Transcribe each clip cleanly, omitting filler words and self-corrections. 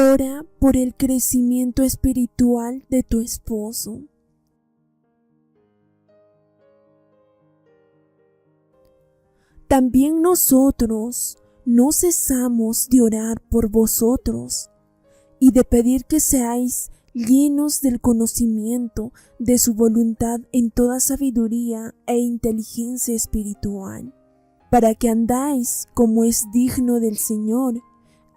Ora por el crecimiento espiritual de tu esposo. También nosotros no cesamos de orar por vosotros y de pedir que seáis llenos del conocimiento de su voluntad en toda sabiduría e inteligencia espiritual, para que andáis como es digno del Señor,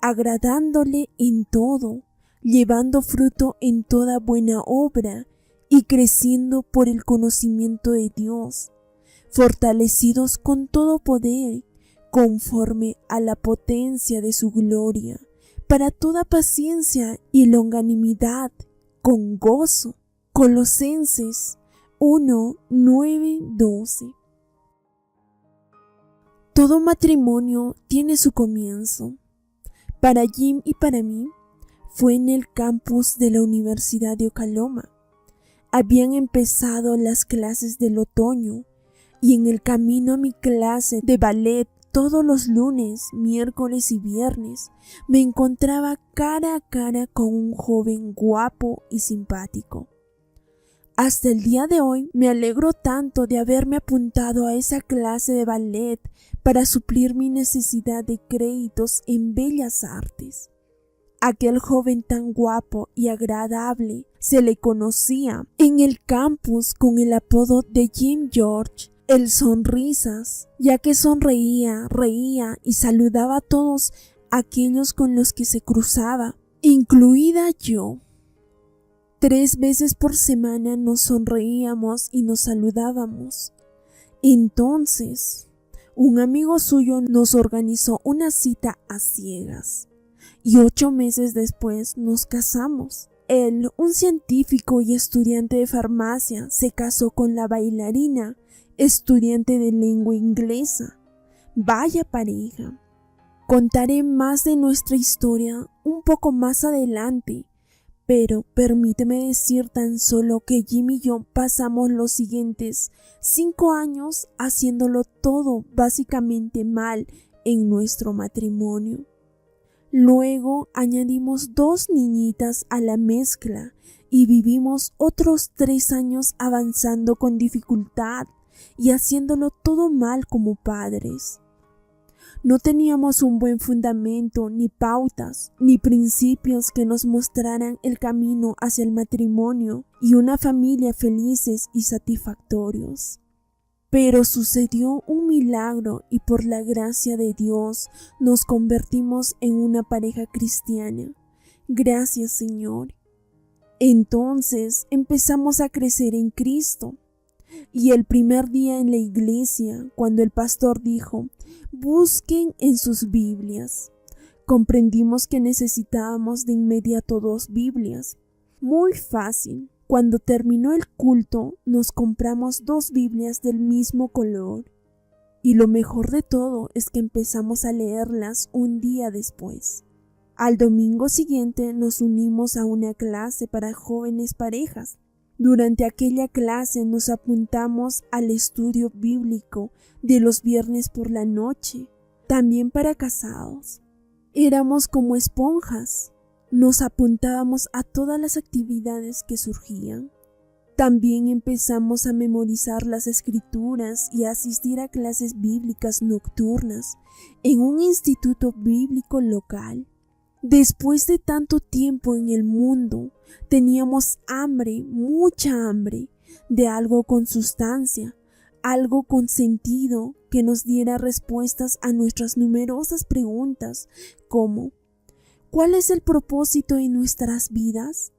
agradándole en todo, llevando fruto en toda buena obra y creciendo por el conocimiento de Dios, fortalecidos con todo poder, conforme a la potencia de su gloria, para toda paciencia y longanimidad, con gozo. Colosenses 1, 9, 12. Todo matrimonio tiene su comienzo. Para Jim y para mí, fue en el campus de la Universidad de Oklahoma. Habían empezado las clases del otoño y en el camino a mi clase de ballet todos los lunes, miércoles y viernes me encontraba cara a cara con un joven guapo y simpático. Hasta el día de hoy me alegro tanto de haberme apuntado a esa clase de ballet para suplir mi necesidad de créditos en bellas artes. Aquel joven tan guapo y agradable se le conocía en el campus con el apodo de Jim George, el sonrisas, ya que sonreía, reía y saludaba a todos aquellos con los que se cruzaba, incluida yo. 3 veces por semana nos sonreíamos y nos saludábamos. Entonces, un amigo suyo nos organizó una cita a ciegas y 8 meses después nos casamos. Él, un científico y estudiante de farmacia, se casó con la bailarina, estudiante de lengua inglesa. Vaya pareja. Contaré más de nuestra historia un poco más adelante, pero permíteme decir tan solo que Jim y yo pasamos los siguientes 5 años haciéndolo todo básicamente mal en nuestro matrimonio. Luego añadimos 2 niñitas a la mezcla y vivimos otros 3 años avanzando con dificultad y haciéndolo todo mal como padres. No teníamos un buen fundamento, ni pautas, ni principios que nos mostraran el camino hacia el matrimonio y una familia felices y satisfactorios. Pero sucedió un milagro y por la gracia de Dios nos convertimos en una pareja cristiana. Gracias, Señor. Entonces empezamos a crecer en Cristo. Y el primer día en la iglesia, cuando el pastor dijo, busquen en sus Biblias, comprendimos que necesitábamos de inmediato 2 Biblias. Muy fácil. Cuando terminó el culto, nos compramos 2 Biblias del mismo color. Y lo mejor de todo es que empezamos a leerlas un día después. Al domingo siguiente nos unimos a una clase para jóvenes parejas. Durante aquella clase nos apuntamos al estudio bíblico de los viernes por la noche, también para casados. Éramos como esponjas, nos apuntábamos a todas las actividades que surgían. También empezamos a memorizar las escrituras y a asistir a clases bíblicas nocturnas en un instituto bíblico local. Después de tanto tiempo en el mundo, teníamos hambre, mucha hambre, de algo con sustancia, algo con sentido que nos diera respuestas a nuestras numerosas preguntas, como ¿cuál es el propósito de nuestras vidas?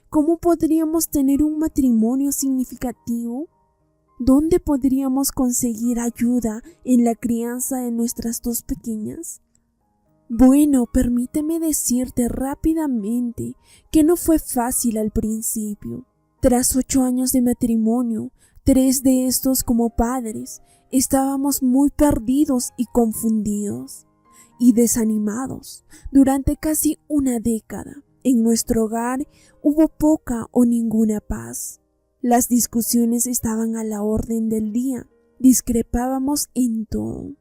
¿Cómo podríamos tener un matrimonio significativo? ¿Dónde podríamos conseguir ayuda en la crianza de nuestras 2 pequeñas? Bueno, permíteme decirte rápidamente que no fue fácil al principio. Tras 8 años de matrimonio, 3 de estos como padres, estábamos muy perdidos y confundidos y desanimados. Durante casi una década, en nuestro hogar hubo poca o ninguna paz. Las discusiones estaban a la orden del día, discrepábamos en todo.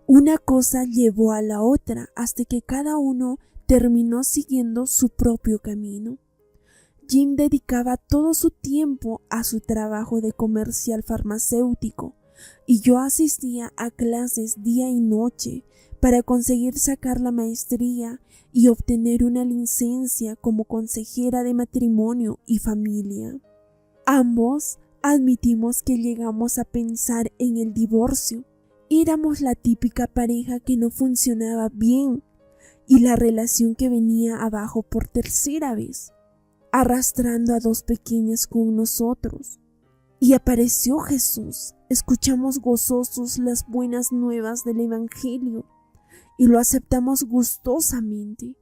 Una cosa llevó a la otra hasta que cada uno terminó siguiendo su propio camino. Jim dedicaba todo su tiempo a su trabajo de comercial farmacéutico y yo asistía a clases día y noche para conseguir sacar la maestría y obtener una licencia como consejera de matrimonio y familia. Ambos admitimos que llegamos a pensar en el divorcio. Éramos la típica pareja que no funcionaba bien y la relación que venía abajo por tercera vez, arrastrando a dos pequeñas con nosotros. Y apareció Jesús. Escuchamos gozosos las buenas nuevas del Evangelio y lo aceptamos gustosamente.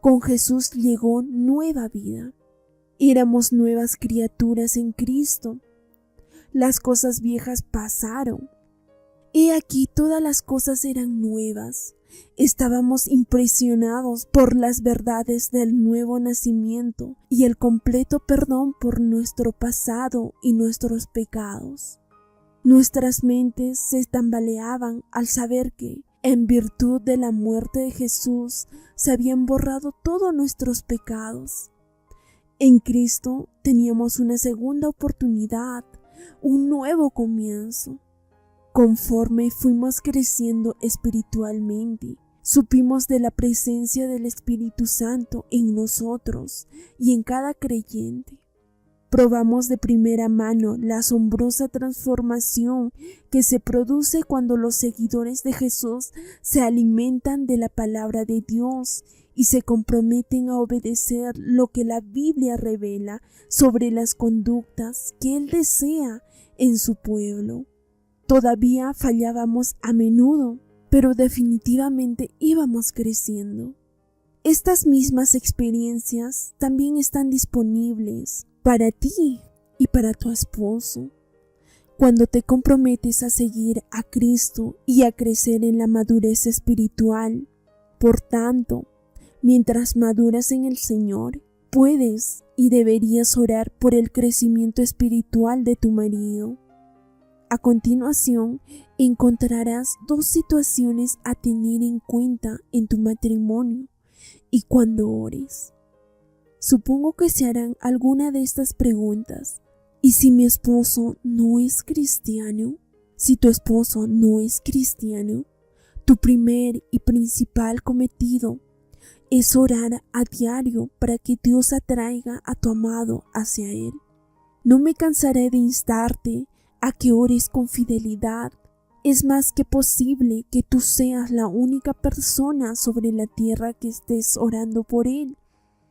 Con Jesús llegó nueva vida. Éramos nuevas criaturas en Cristo. Las cosas viejas pasaron. He aquí todas las cosas eran nuevas. Estábamos impresionados por las verdades del nuevo nacimiento y el completo perdón por nuestro pasado y nuestros pecados. Nuestras mentes se tambaleaban al saber que, en virtud de la muerte de Jesús, se habían borrado todos nuestros pecados. En Cristo teníamos una segunda oportunidad, un nuevo comienzo. Conforme fuimos creciendo espiritualmente, supimos de la presencia del Espíritu Santo en nosotros y en cada creyente. Probamos de primera mano la asombrosa transformación que se produce cuando los seguidores de Jesús se alimentan de la palabra de Dios y se comprometen a obedecer lo que la Biblia revela sobre las conductas que Él desea en su pueblo. Todavía fallábamos a menudo, pero definitivamente íbamos creciendo. Estas mismas experiencias también están disponibles para ti y para tu esposo. Cuando te comprometes a seguir a Cristo y a crecer en la madurez espiritual, por tanto, mientras maduras en el Señor, puedes y deberías orar por el crecimiento espiritual de tu marido. A continuación, encontrarás dos situaciones a tener en cuenta en tu matrimonio y cuando ores. Supongo que se harán alguna de estas preguntas. ¿Y si mi esposo no es cristiano? Si tu esposo no es cristiano, tu primer y principal cometido es orar a diario para que Dios atraiga a tu amado hacia Él. No me cansaré de instarte a que ores con fidelidad. Es más que posible que tú seas la única persona sobre la tierra que estés orando por Él.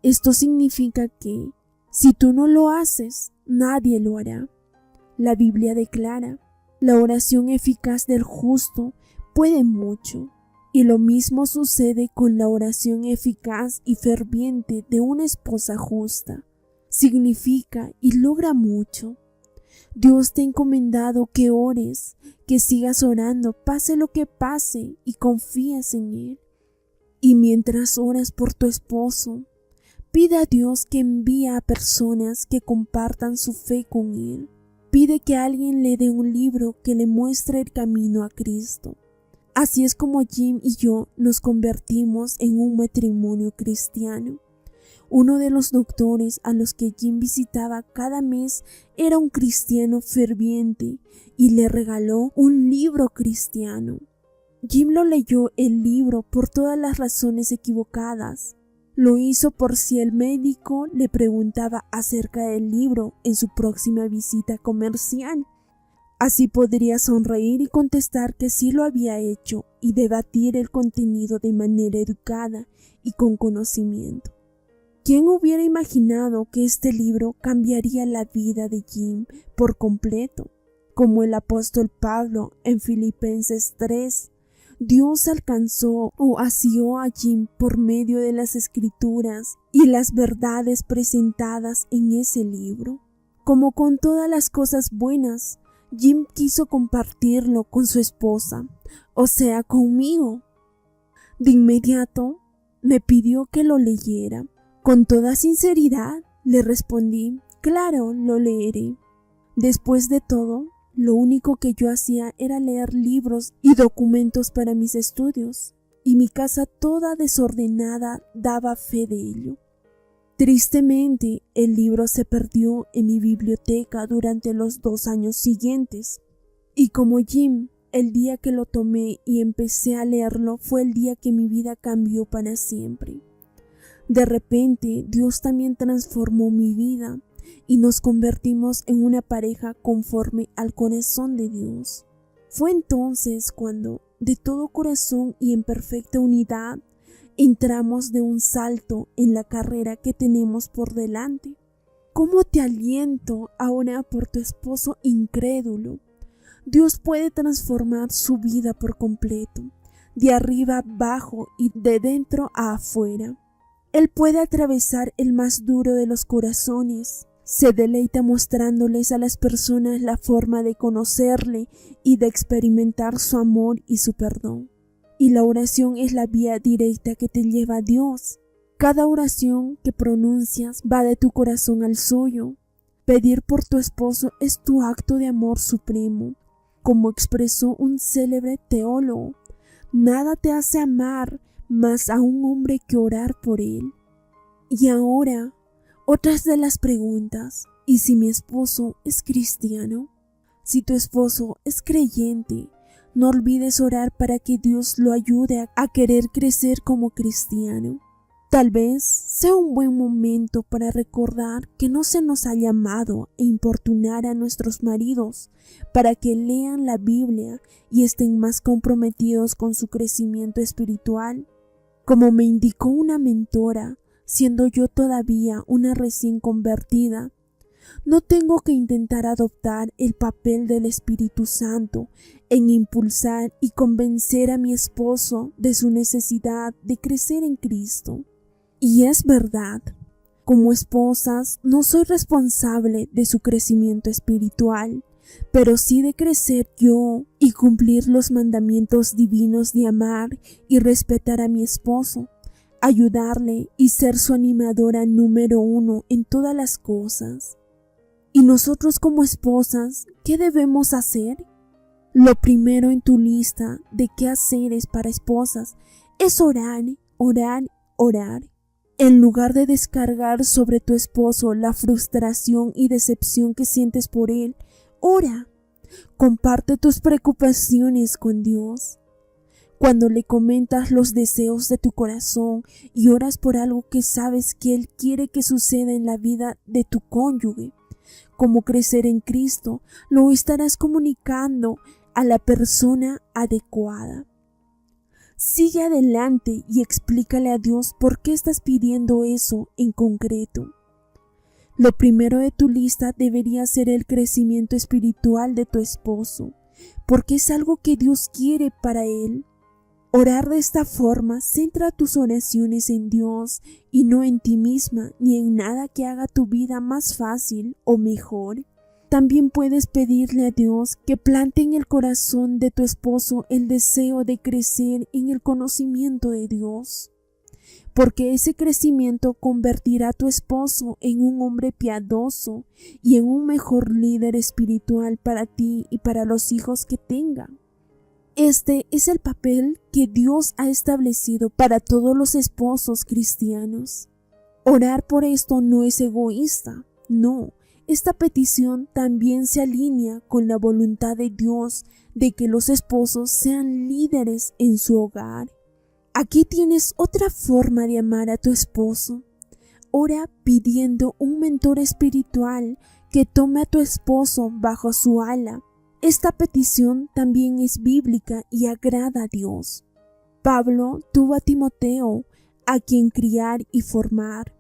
Esto significa que, si tú no lo haces, nadie lo hará. La Biblia declara, la oración eficaz del justo puede mucho. Y lo mismo sucede con la oración eficaz y ferviente de una esposa justa. Significa y logra mucho. Dios te ha encomendado que ores, que sigas orando, pase lo que pase, y confías en Él. Y mientras oras por tu esposo, pide a Dios que envíe a personas que compartan su fe con Él. Pide que alguien le dé un libro que le muestre el camino a Cristo. Así es como Jim y yo nos convertimos en un matrimonio cristiano. Uno de los doctores a los que Jim visitaba cada mes era un cristiano ferviente y le regaló un libro cristiano. Jim lo leyó el libro por todas las razones equivocadas. Lo hizo por si el médico le preguntaba acerca del libro en su próxima visita comercial. Así podría sonreír y contestar que sí lo había hecho y debatir el contenido de manera educada y con conocimiento. ¿Quién hubiera imaginado que este libro cambiaría la vida de Jim por completo? Como el apóstol Pablo en Filipenses 3, Dios alcanzó o asió a Jim por medio de las Escrituras y las verdades presentadas en ese libro. Como con todas las cosas buenas, Jim quiso compartirlo con su esposa, o sea, conmigo. De inmediato me pidió que lo leyera. Con toda sinceridad le respondí, claro, lo leeré. Después de todo, lo único que yo hacía era leer libros y documentos para mis estudios, y mi casa toda desordenada daba fe de ello. Tristemente, el libro se perdió en mi biblioteca durante los 2 años siguientes. Y como Jim, el día que lo tomé y empecé a leerlo fue el día que mi vida cambió para siempre. De repente, Dios también transformó mi vida y nos convertimos en una pareja conforme al corazón de Dios. Fue entonces cuando, de todo corazón y en perfecta unidad, entramos de un salto en la carrera que tenemos por delante. ¿Cómo te aliento ahora por tu esposo incrédulo? Dios puede transformar su vida por completo, de arriba abajo y de dentro a afuera. Él puede atravesar el más duro de los corazones. Se deleita mostrándoles a las personas la forma de conocerle y de experimentar su amor y su perdón. Y la oración es la vía directa que te lleva a Dios. Cada oración que pronuncias va de tu corazón al suyo. Pedir por tu esposo es tu acto de amor supremo. Como expresó un célebre teólogo, nada te hace amar más a un hombre que orar por él. Y ahora, otras de las preguntas. ¿Y si mi esposo es cristiano? Si tu esposo es creyente, no olvides orar para que Dios lo ayude a querer crecer como cristiano. Tal vez sea un buen momento para recordar que no se nos ha llamado a importunar a nuestros maridos para que lean la Biblia y estén más comprometidos con su crecimiento espiritual. Como me indicó una mentora, siendo yo todavía una recién convertida, no tengo que intentar adoptar el papel del Espíritu Santo en impulsar y convencer a mi esposo de su necesidad de crecer en Cristo. Y es verdad, como esposas no soy responsable de su crecimiento espiritual, pero sí de crecer yo y cumplir los mandamientos divinos de amar y respetar a mi esposo, ayudarle y ser su animadora número 1 en todas las cosas. ¿Y nosotros como esposas qué debemos hacer? Lo primero en tu lista de qué haceres para esposas es orar, orar, orar. En lugar de descargar sobre tu esposo la frustración y decepción que sientes por él, ora. Comparte tus preocupaciones con Dios. Cuando le comentas los deseos de tu corazón y oras por algo que sabes que Él quiere que suceda en la vida de tu cónyuge, como crecer en Cristo, lo estarás comunicando a la persona adecuada. Sigue adelante y explícale a Dios por qué estás pidiendo eso en concreto. Lo primero de tu lista debería ser el crecimiento espiritual de tu esposo, porque es algo que Dios quiere para él. Orar de esta forma centra tus oraciones en Dios y no en ti misma ni en nada que haga tu vida más fácil o mejor. También puedes pedirle a Dios que plante en el corazón de tu esposo el deseo de crecer en el conocimiento de Dios, porque ese crecimiento convertirá a tu esposo en un hombre piadoso y en un mejor líder espiritual para ti y para los hijos que tenga. Este es el papel que Dios ha establecido para todos los esposos cristianos. Orar por esto no es egoísta, no. Esta petición también se alinea con la voluntad de Dios de que los esposos sean líderes en su hogar. Aquí tienes otra forma de amar a tu esposo. Ora pidiendo un mentor espiritual que tome a tu esposo bajo su ala. Esta petición también es bíblica y agrada a Dios. Pablo tuvo a Timoteo, a quien criar y formar.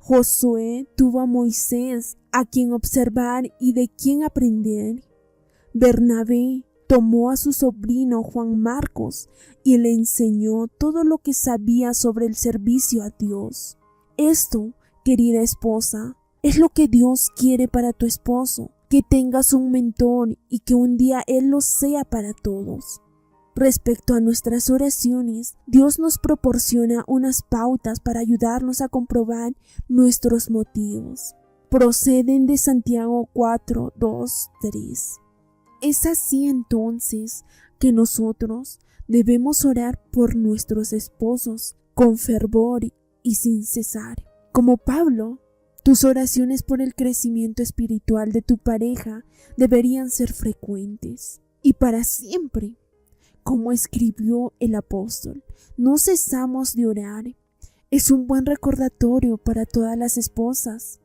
Josué tuvo a Moisés, a quien observar y de quien aprender. Bernabé tomó a su sobrino Juan Marcos y le enseñó todo lo que sabía sobre el servicio a Dios. Esto, querida esposa, es lo que Dios quiere para tu esposo, que tengas un mentor y que un día Él lo sea para todos. Respecto a nuestras oraciones, Dios nos proporciona unas pautas para ayudarnos a comprobar nuestros motivos. Proceden de Santiago 4:2-3. Es así entonces que nosotros Debemos orar por nuestros esposos con fervor y sin cesar. Como Pablo, tus oraciones por el crecimiento espiritual de tu pareja deberían ser frecuentes y para siempre. Como escribió el apóstol, no cesamos de orar. Es un buen recordatorio para todas las esposas.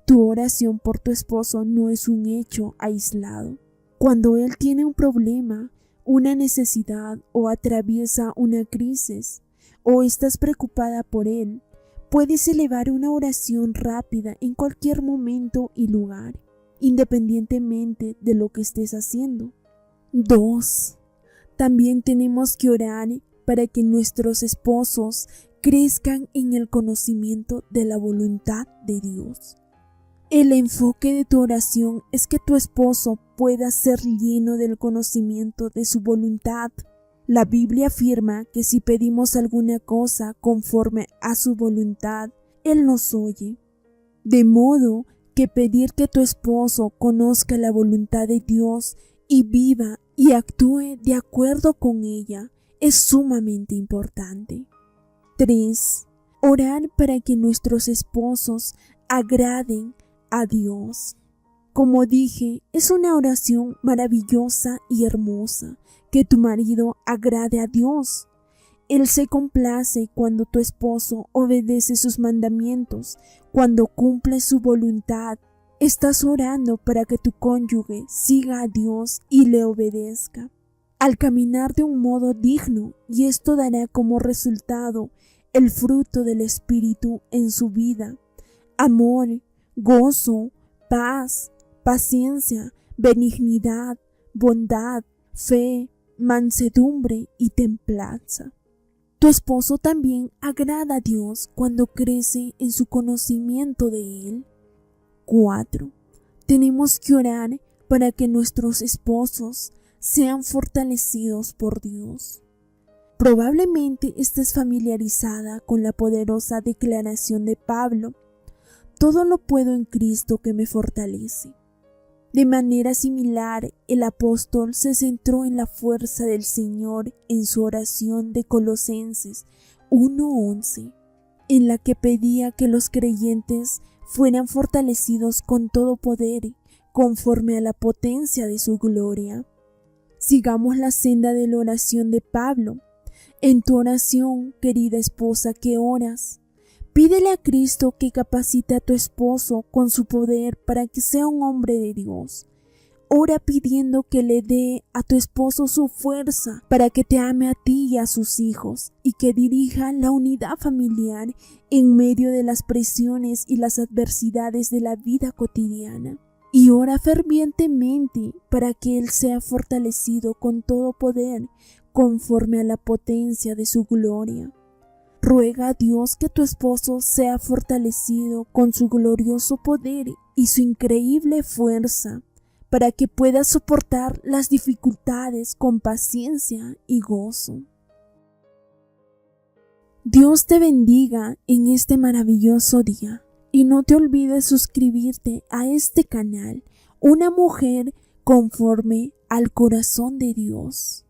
Tu oración por tu esposo no es un hecho aislado. Cuando él tiene un problema, una necesidad o atraviesa una crisis, o estás preocupada por él, puedes elevar una oración rápida en cualquier momento y lugar, independientemente de lo que estés haciendo. 2. También tenemos que orar para que nuestros esposos crezcan en el conocimiento de la voluntad de Dios. El enfoque de tu oración es que tu esposo pueda ser lleno del conocimiento de su voluntad. La Biblia afirma que si pedimos alguna cosa conforme a su voluntad, Él nos oye. De modo que pedir que tu esposo conozca la voluntad de Dios y viva y actúe de acuerdo con ella es sumamente importante. 3. Orar para que nuestros esposos agraden a Dios. Como dije, es una oración maravillosa y hermosa que tu marido agrade a Dios. Él se complace cuando tu esposo obedece sus mandamientos, cuando cumple su voluntad. Estás orando para que tu cónyuge siga a Dios y le obedezca, al caminar de un modo digno, y esto dará como resultado el fruto del Espíritu en su vida: amor, gozo, paz, paciencia, benignidad, bondad, fe, mansedumbre y templanza. Tu esposo también agrada a Dios cuando crece en su conocimiento de Él. 4. Tenemos que orar para que nuestros esposos sean fortalecidos por Dios. Probablemente estés familiarizada con la poderosa declaración de Pablo: todo lo puedo en Cristo que me fortalece. De manera similar, el apóstol se centró en la fuerza del Señor en su oración de Colosenses 1:11, en la que pedía que los creyentes fueran fortalecidos con todo poder, conforme a la potencia de su gloria. Sigamos la senda de la oración de Pablo. En tu oración, querida esposa que oras, pídele a Cristo que capacite a tu esposo con su poder para que sea un hombre de Dios. Ora pidiendo que le dé a tu esposo su fuerza para que te ame a ti y a sus hijos, y que dirija la unidad familiar en medio de las presiones y las adversidades de la vida cotidiana. Y ora fervientemente para que él sea fortalecido con todo poder, conforme a la potencia de su gloria. Ruega a Dios que tu esposo sea fortalecido con su glorioso poder y su increíble fuerza, para que pueda soportar las dificultades con paciencia y gozo. Dios te bendiga en este maravilloso día, y no te olvides suscribirte a este canal, Una Mujer conforme al Corazón de Dios.